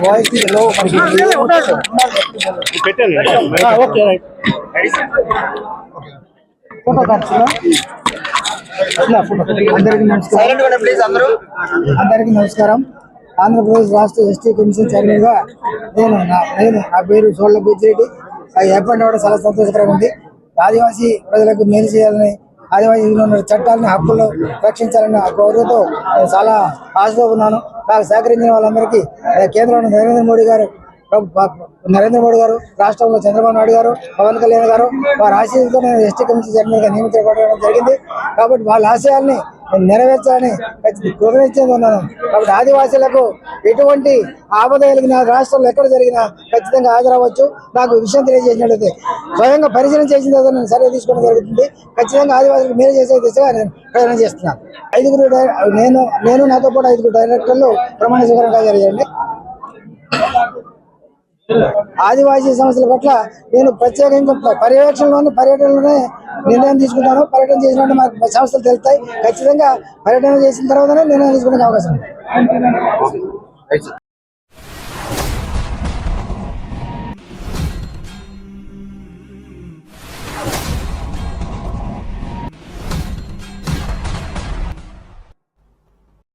Voice లో అందరికీ నమస్కారం. ఆంధ్రప్రదేశ్ రాష్ట్ర ఎస్టీ కమిషన్ చైర్మన్ గా నా పేరు సోళ్ల బుజ్జిరెడ్డి. ఏర్పాటు అవ్వడం చాలా సంతోషకరంగా ఉంది. ఆదివాసీ ప్రజలకు మేలు చేయాలని, ఆదివాసీ చట్టాలను హక్కులను రక్షించాలన్న గౌరవంతో చాలా ఆశతో ఉన్నాను. నాకు సహకరించిన వాళ్ళందరికీ కేంద్రంలో నరేంద్ర మోడీ గారు, రాష్ట్రంలో చంద్రబాబు నాయుడు గారు, పవన్ కళ్యాణ్ గారు వారి ఆశయాలతో నేను ఎస్టీ కమిషన్ చైర్మన్ గా నియమించబడడం జరిగింది. కాబట్టి వాళ్ళ ఆశయాల్ని నెరవేర్చాలని కృతజ్ఞతగా ఉన్నాను. కాబట్టి ఆదివాసీలకు ఎటువంటి ఆపద కలిగిన రాష్ట్రంలో ఎక్కడ జరిగినా ఖచ్చితంగా హాజరవ్వచ్చు. నాకు విషయం తెలియజేసినట్లయితే స్వయంగా పరిశీలన చేసిన తర్వాత నేను సర్వే తీసుకోవడం జరుగుతుంది. ఖచ్చితంగా ఆదివాసీలకు మేలు చేసే దిశగా నేను ప్రయాణం చేస్తున్నాను. నేను నాతో పాటు 5 డైరెక్టర్లు ప్రమాణ స్వీకారం జరిగింది. ఆదివాసీ సమస్యల పట్ల నేను ప్రత్యేకంగా పర్యటనలోనే నిర్ణయం తీసుకుంటాను. పర్యటన చేసినట్టు మాకు సమస్యలు తెలుస్తాయి. ఖచ్చితంగా పర్యటన చేసిన తర్వాతనే నిర్ణయం తీసుకునే అవకాశం ఉంది.